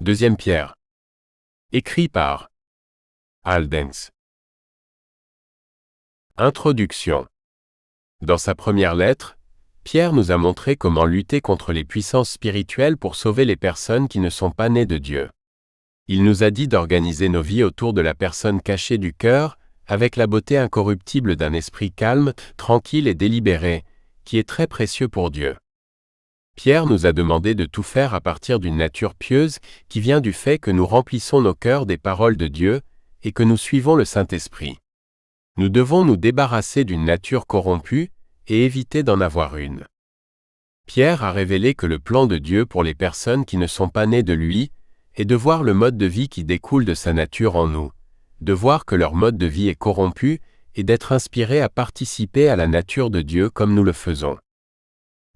2 Pierre. Écrit par Aldens. Introduction. Dans sa première lettre, Pierre nous a montré comment lutter contre les puissances spirituelles pour sauver les personnes qui ne sont pas nées de Dieu. Il nous a dit d'organiser nos vies autour de la personne cachée du cœur, avec la beauté incorruptible d'un esprit calme, tranquille et délibéré, qui est très précieux pour Dieu. Pierre nous a demandé de tout faire à partir d'une nature pieuse qui vient du fait que nous remplissons nos cœurs des paroles de Dieu et que nous suivons le Saint-Esprit. Nous devons nous débarrasser d'une nature corrompue et éviter d'en avoir une. Pierre a révélé que le plan de Dieu pour les personnes qui ne sont pas nées de lui est de voir le mode de vie qui découle de sa nature en nous, de voir que leur mode de vie est corrompu et d'être inspiré à participer à la nature de Dieu comme nous le faisons.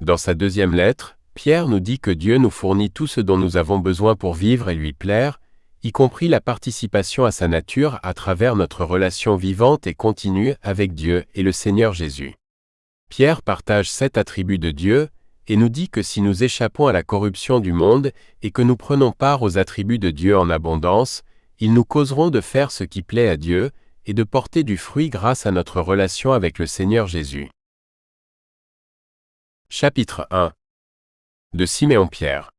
Dans sa deuxième lettre, Pierre nous dit que Dieu nous fournit tout ce dont nous avons besoin pour vivre et lui plaire, y compris la participation à sa nature à travers notre relation vivante et continue avec Dieu et le Seigneur Jésus. Pierre partage 7 attributs de Dieu et nous dit que si nous échappons à la corruption du monde et que nous prenons part aux attributs de Dieu en abondance, ils nous causeront de faire ce qui plaît à Dieu et de porter du fruit grâce à notre relation avec le Seigneur Jésus. Chapitre 1. De Siméon Pierre.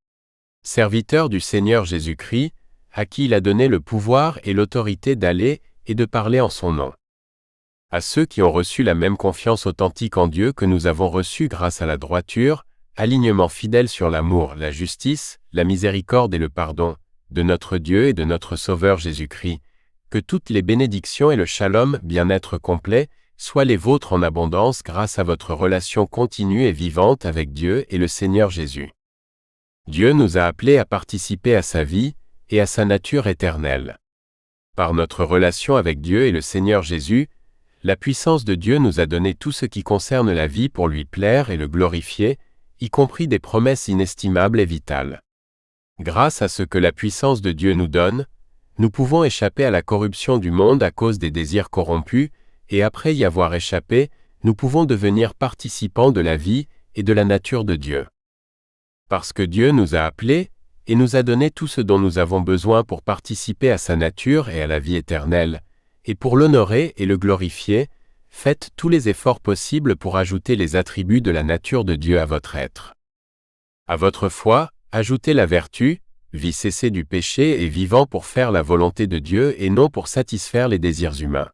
Serviteur du Seigneur Jésus-Christ, à qui il a donné le pouvoir et l'autorité d'aller et de parler en son nom. À ceux qui ont reçu la même confiance authentique en Dieu que nous avons reçue grâce à la droiture, alignement fidèle sur l'amour, la justice, la miséricorde et le pardon, de notre Dieu et de notre Sauveur Jésus-Christ, que toutes les bénédictions et le shalom, bien-être complet, soient les vôtres en abondance grâce à votre relation continue et vivante avec Dieu et le Seigneur Jésus. Dieu nous a appelés à participer à sa vie et à sa nature éternelle. Par notre relation avec Dieu et le Seigneur Jésus, la puissance de Dieu nous a donné tout ce qui concerne la vie pour lui plaire et le glorifier, y compris des promesses inestimables et vitales. Grâce à ce que la puissance de Dieu nous donne, nous pouvons échapper à la corruption du monde à cause des désirs corrompus, et après y avoir échappé, nous pouvons devenir participants de la vie et de la nature de Dieu. Parce que Dieu nous a appelés et nous a donné tout ce dont nous avons besoin pour participer à sa nature et à la vie éternelle, et pour l'honorer et le glorifier, faites tous les efforts possibles pour ajouter les attributs de la nature de Dieu à votre être. À votre foi, ajoutez la vertu, vie cessée du péché et vivant pour faire la volonté de Dieu et non pour satisfaire les désirs humains.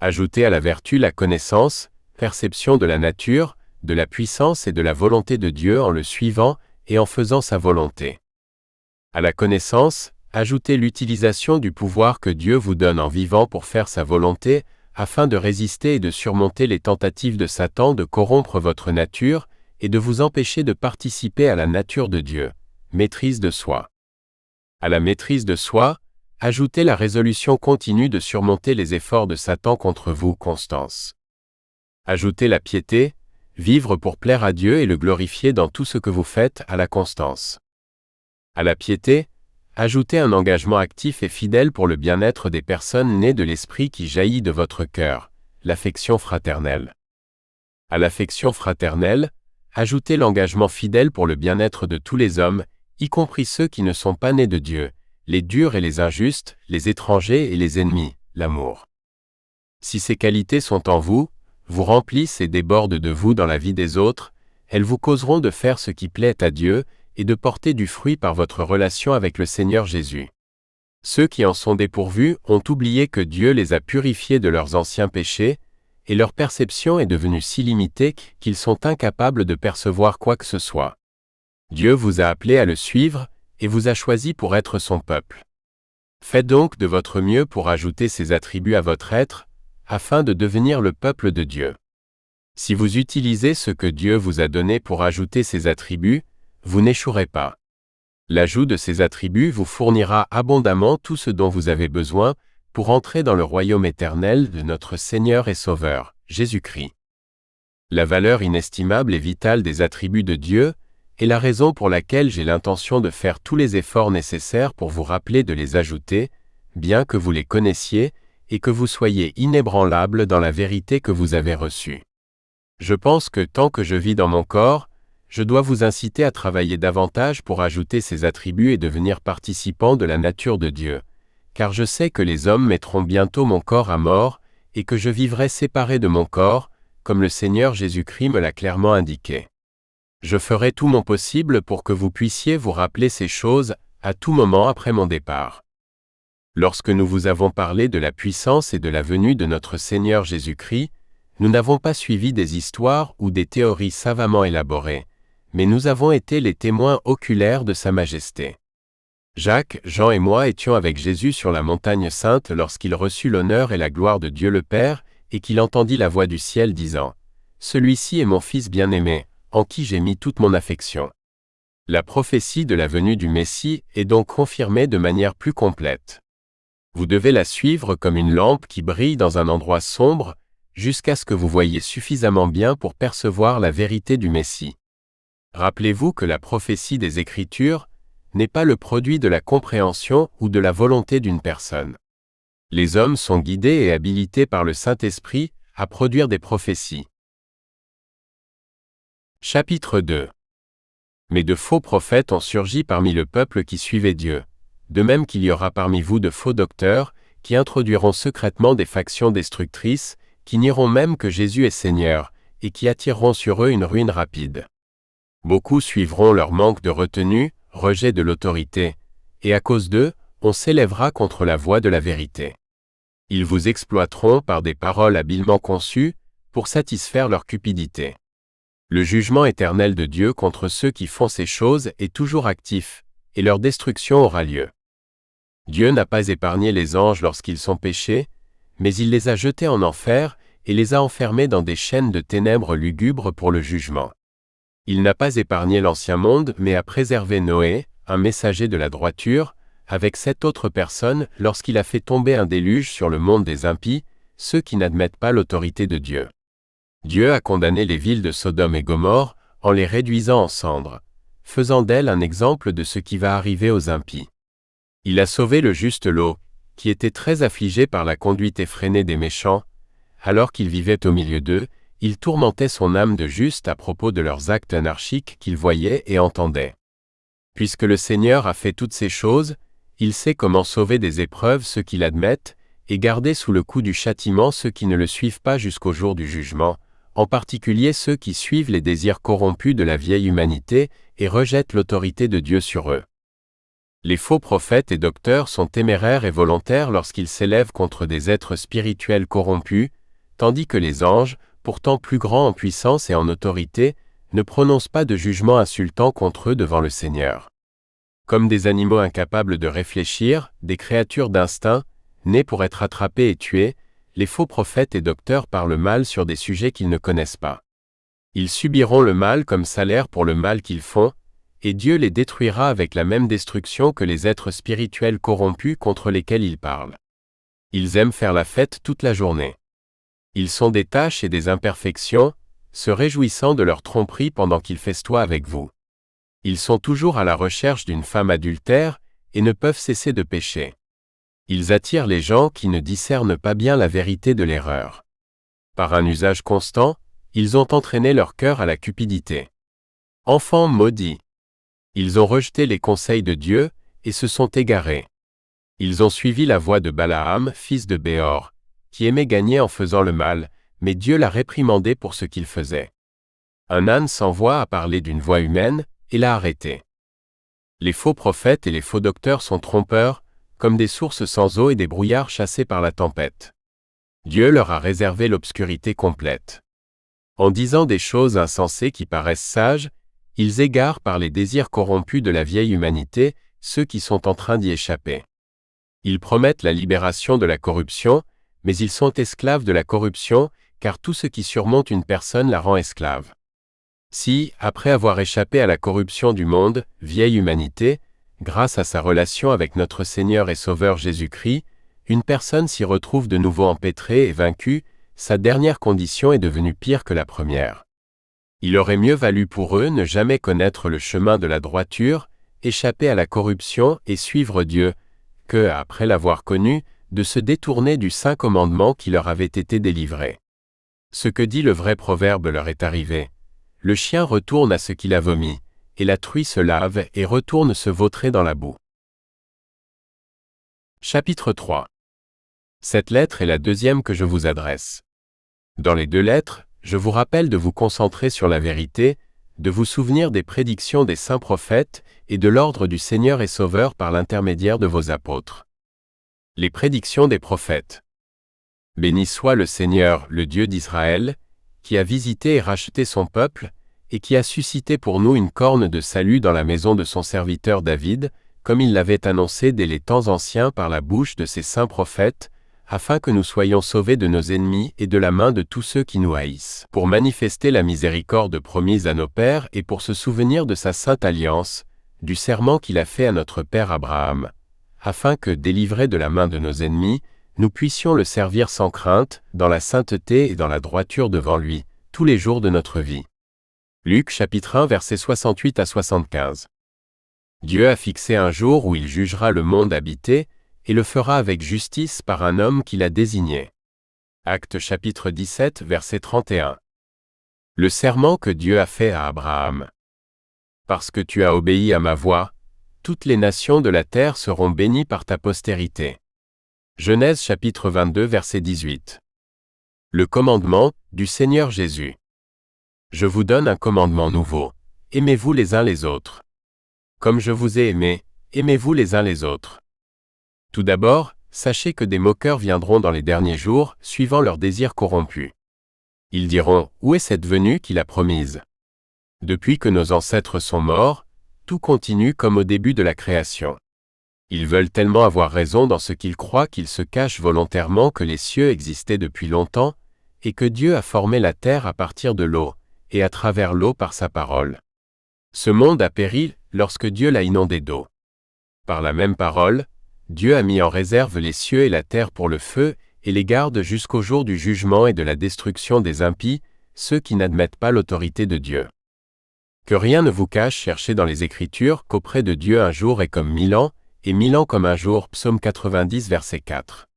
Ajoutez à la vertu la connaissance, perception de la nature, de la puissance et de la volonté de Dieu en le suivant et en faisant sa volonté. À la connaissance, ajoutez l'utilisation du pouvoir que Dieu vous donne en vivant pour faire sa volonté, afin de résister et de surmonter les tentatives de Satan de corrompre votre nature et de vous empêcher de participer à la nature de Dieu. Maîtrise de soi. À la maîtrise de soi, ajoutez la résolution continue de surmonter les efforts de Satan contre vous, constance. Ajoutez la piété, vivre pour plaire à Dieu et le glorifier dans tout ce que vous faites, à la constance. À la piété, ajoutez un engagement actif et fidèle pour le bien-être des personnes nées de l'esprit qui jaillit de votre cœur, l'affection fraternelle. À l'affection fraternelle, ajoutez l'engagement fidèle pour le bien-être de tous les hommes, y compris ceux qui ne sont pas nés de Dieu, les durs et les injustes, les étrangers et les ennemis, l'amour. Si ces qualités sont en vous, vous remplissent et débordent de vous dans la vie des autres, elles vous causeront de faire ce qui plaît à Dieu et de porter du fruit par votre relation avec le Seigneur Jésus. Ceux qui en sont dépourvus ont oublié que Dieu les a purifiés de leurs anciens péchés, et leur perception est devenue si limitée qu'ils sont incapables de percevoir quoi que ce soit. Dieu vous a appelés à le suivre, et vous a choisi pour être son peuple. Faites donc de votre mieux pour ajouter ces attributs à votre être, afin de devenir le peuple de Dieu. Si vous utilisez ce que Dieu vous a donné pour ajouter ces attributs, vous n'échouerez pas. L'ajout de ces attributs vous fournira abondamment tout ce dont vous avez besoin pour entrer dans le royaume éternel de notre Seigneur et Sauveur, Jésus-Christ. La valeur inestimable et vitale des attributs de Dieu est la raison pour laquelle j'ai l'intention de faire tous les efforts nécessaires pour vous rappeler de les ajouter, bien que vous les connaissiez et que vous soyez inébranlables dans la vérité que vous avez reçue. Je pense que tant que je vis dans mon corps, je dois vous inciter à travailler davantage pour ajouter ces attributs et devenir participant de la nature de Dieu, car je sais que les hommes mettront bientôt mon corps à mort, et que je vivrai séparé de mon corps, comme le Seigneur Jésus-Christ me l'a clairement indiqué. Je ferai tout mon possible pour que vous puissiez vous rappeler ces choses à tout moment après mon départ. Lorsque nous vous avons parlé de la puissance et de la venue de notre Seigneur Jésus-Christ, nous n'avons pas suivi des histoires ou des théories savamment élaborées, mais nous avons été les témoins oculaires de Sa Majesté. Jacques, Jean et moi étions avec Jésus sur la montagne sainte lorsqu'il reçut l'honneur et la gloire de Dieu le Père, et qu'il entendit la voix du ciel disant « Celui-ci est mon Fils bien-aimé, en qui j'ai mis toute mon affection. » La prophétie de la venue du Messie est donc confirmée de manière plus complète. Vous devez la suivre comme une lampe qui brille dans un endroit sombre, jusqu'à ce que vous voyiez suffisamment bien pour percevoir la vérité du Messie. Rappelez-vous que la prophétie des Écritures n'est pas le produit de la compréhension ou de la volonté d'une personne. Les hommes sont guidés et habilités par le Saint-Esprit à produire des prophéties. Chapitre 2. Mais de faux prophètes ont surgi parmi le peuple qui suivait Dieu, de même qu'il y aura parmi vous de faux docteurs, qui introduiront secrètement des factions destructrices, qui nieront même que Jésus est Seigneur, et qui attireront sur eux une ruine rapide. Beaucoup suivront leur manque de retenue, rejet de l'autorité, et à cause d'eux, on s'élèvera contre la voie de la vérité. Ils vous exploiteront par des paroles habilement conçues, pour satisfaire leur cupidité. Le jugement éternel de Dieu contre ceux qui font ces choses est toujours actif, et leur destruction aura lieu. Dieu n'a pas épargné les anges lorsqu'ils sont péchés, mais il les a jetés en enfer et les a enfermés dans des chaînes de ténèbres lugubres pour le jugement. Il n'a pas épargné l'ancien monde, mais a préservé Noé, un messager de la droiture, avec 7 autres personnes lorsqu'il a fait tomber un déluge sur le monde des impies, ceux qui n'admettent pas l'autorité de Dieu. Dieu a condamné les villes de Sodome et Gomorrhe en les réduisant en cendres, faisant d'elles un exemple de ce qui va arriver aux impies. Il a sauvé le juste Lot, qui était très affligé par la conduite effrénée des méchants. Alors qu'il vivait au milieu d'eux, il tourmentait son âme de juste à propos de leurs actes anarchiques qu'il voyait et entendait. Puisque le Seigneur a fait toutes ces choses, il sait comment sauver des épreuves ceux qui l'admettent, et garder sous le coup du châtiment ceux qui ne le suivent pas jusqu'au jour du jugement, en particulier ceux qui suivent les désirs corrompus de la vieille humanité et rejettent l'autorité de Dieu sur eux. Les faux prophètes et docteurs sont téméraires et volontaires lorsqu'ils s'élèvent contre des êtres spirituels corrompus, tandis que les anges, pourtant plus grands en puissance et en autorité, ne prononcent pas de jugement insultant contre eux devant le Seigneur. Comme des animaux incapables de réfléchir, des créatures d'instinct, nées pour être attrapées et tuées, les faux prophètes et docteurs parlent mal sur des sujets qu'ils ne connaissent pas. Ils subiront le mal comme salaire pour le mal qu'ils font, et Dieu les détruira avec la même destruction que les êtres spirituels corrompus contre lesquels ils parlent. Ils aiment faire la fête toute la journée. Ils sont des taches et des imperfections, se réjouissant de leur tromperie pendant qu'ils festoient avec vous. Ils sont toujours à la recherche d'une femme adultère et ne peuvent cesser de pécher. Ils attirent les gens qui ne discernent pas bien la vérité de l'erreur. Par un usage constant, ils ont entraîné leur cœur à la cupidité. Enfants maudits. Ils ont rejeté les conseils de Dieu et se sont égarés. Ils ont suivi la voie de Balaam, fils de Béor, qui aimait gagner en faisant le mal, mais Dieu l'a réprimandé pour ce qu'il faisait. Un âne s'envoie à parler d'une voix humaine et l'a arrêté. Les faux prophètes et les faux docteurs sont trompeurs, comme des sources sans eau et des brouillards chassés par la tempête. Dieu leur a réservé l'obscurité complète. En disant des choses insensées qui paraissent sages, ils égarent par les désirs corrompus de la vieille humanité ceux qui sont en train d'y échapper. Ils promettent la libération de la corruption, mais ils sont esclaves de la corruption, car tout ce qui surmonte une personne la rend esclave. Si, après avoir échappé à la corruption du monde, vieille humanité, grâce à sa relation avec notre Seigneur et Sauveur Jésus-Christ, une personne s'y retrouve de nouveau empêtrée et vaincue, sa dernière condition est devenue pire que la première. Il aurait mieux valu pour eux ne jamais connaître le chemin de la droiture, échapper à la corruption et suivre Dieu, que, après l'avoir connu, de se détourner du saint commandement qui leur avait été délivré. Ce que dit le vrai proverbe leur est arrivé. le chien retourne à ce qu'il a vomi, et la truie se lave et retourne se vautrer dans la boue. Chapitre 3. Cette lettre est la deuxième que je vous adresse. Dans les deux lettres, je vous rappelle de vous concentrer sur la vérité, de vous souvenir des prédictions des saints prophètes et de l'ordre du Seigneur et Sauveur par l'intermédiaire de vos apôtres. Les prédictions des prophètes. Béni soit le Seigneur, le Dieu d'Israël, qui a visité et racheté son peuple, et qui a suscité pour nous une corne de salut dans la maison de son serviteur David, comme il l'avait annoncé dès les temps anciens par la bouche de ses saints prophètes, afin que nous soyons sauvés de nos ennemis et de la main de tous ceux qui nous haïssent, pour manifester la miséricorde promise à nos pères et pour se souvenir de sa sainte alliance, du serment qu'il a fait à notre père Abraham, afin que, délivrés de la main de nos ennemis, nous puissions le servir sans crainte, dans la sainteté et dans la droiture devant lui, tous les jours de notre vie. Luc chapitre 1 versets 68 à 75. Dieu a fixé un jour où il jugera le monde habité, et le fera avec justice par un homme qu'il a désigné. Actes chapitre 17 verset 31. Le serment que Dieu a fait à Abraham. Parce que tu as obéi à ma voix, toutes les nations de la terre seront bénies par ta postérité. Genèse chapitre 22 verset 18. Le commandement du Seigneur Jésus. Je vous donne un commandement nouveau, aimez-vous les uns les autres. Comme je vous ai aimés, aimez-vous les uns les autres. Tout d'abord, sachez que des moqueurs viendront dans les derniers jours, suivant leurs désirs corrompus. Ils diront, où est cette venue qu'il a promise? Depuis que nos ancêtres sont morts, tout continue comme au début de la création. Ils veulent tellement avoir raison dans ce qu'ils croient qu'ils se cachent volontairement que les cieux existaient depuis longtemps, et que Dieu a formé la terre à partir de l'eau, et à travers l'eau par sa parole. Ce monde a péri lorsque Dieu l'a inondé d'eau. Par la même parole, Dieu a mis en réserve les cieux et la terre pour le feu, et les garde jusqu'au jour du jugement et de la destruction des impies, ceux qui n'admettent pas l'autorité de Dieu. Que rien ne vous cache, cherchez dans les Écritures qu'auprès de Dieu un jour est comme 1000 ans, et 1000 ans comme un jour. Psaume 90 verset 4.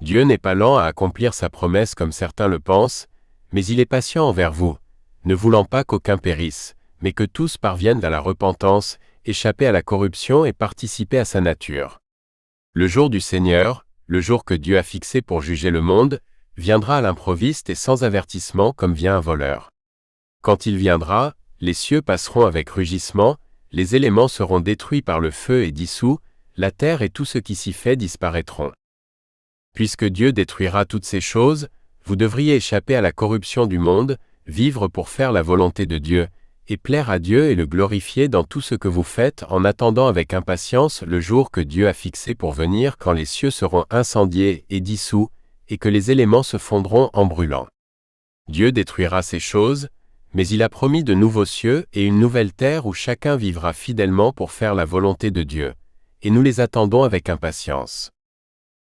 Dieu n'est pas lent à accomplir sa promesse comme certains le pensent, mais il est patient envers vous, ne voulant pas qu'aucun périsse, mais que tous parviennent à la repentance, échapper à la corruption et participer à sa nature. Le jour du Seigneur, le jour que Dieu a fixé pour juger le monde, viendra à l'improviste et sans avertissement comme vient un voleur. Quand il viendra, les cieux passeront avec rugissement, les éléments seront détruits par le feu et dissous, la terre et tout ce qui s'y fait disparaîtront. Puisque Dieu détruira toutes ces choses, vous devriez échapper à la corruption du monde, vivre pour faire la volonté de Dieu, et plaire à Dieu et le glorifier dans tout ce que vous faites en attendant avec impatience le jour que Dieu a fixé pour venir quand les cieux seront incendiés et dissous, et que les éléments se fondront en brûlant. Dieu détruira ces choses, mais il a promis de nouveaux cieux et une nouvelle terre où chacun vivra fidèlement pour faire la volonté de Dieu, et nous les attendons avec impatience.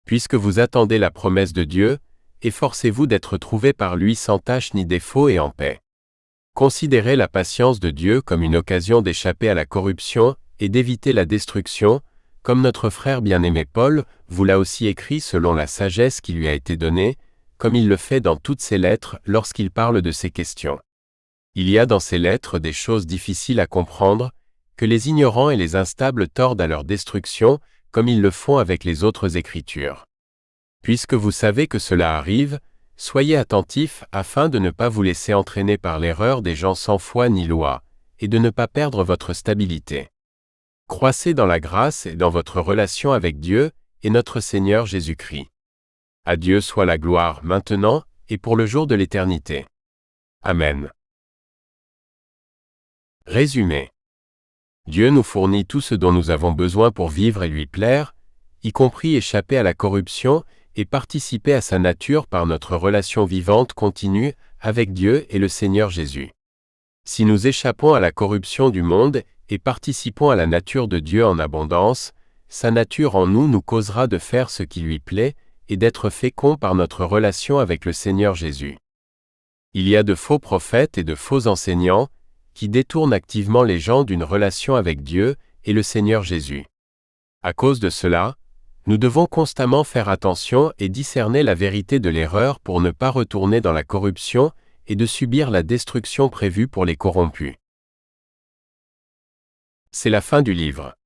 Puisque vous attendez la promesse de Dieu, efforcez-vous d'être trouvés par lui sans tache ni défaut et en paix. Considérez la patience de Dieu comme une occasion d'échapper à la corruption et d'éviter la destruction, comme notre frère bien-aimé Paul vous l'a aussi écrit selon la sagesse qui lui a été donnée, comme il le fait dans toutes ses lettres lorsqu'il parle de ces questions. Il y a dans ces lettres des choses difficiles à comprendre, que les ignorants et les instables tordent à leur destruction, comme ils le font avec les autres Écritures. Puisque vous savez que cela arrive, soyez attentifs afin de ne pas vous laisser entraîner par l'erreur des gens sans foi ni loi, et de ne pas perdre votre stabilité. Croissez dans la grâce et dans votre relation avec Dieu et notre Seigneur Jésus-Christ. À Dieu soit la gloire maintenant et pour le jour de l'éternité. Amen. Résumé. Dieu nous fournit tout ce dont nous avons besoin pour vivre et lui plaire, y compris échapper à la corruption et participer à sa nature par notre relation vivante continue avec Dieu et le Seigneur Jésus. Si nous échappons à la corruption du monde et participons à la nature de Dieu en abondance, sa nature en nous nous causera de faire ce qui lui plaît et d'être féconds par notre relation avec le Seigneur Jésus. Il y a de faux prophètes et de faux enseignants qui détournent activement les gens d'une relation avec Dieu et le Seigneur Jésus. À cause de cela, nous devons constamment faire attention et discerner la vérité de l'erreur pour ne pas retourner dans la corruption et de subir la destruction prévue pour les corrompus. C'est la fin du livre.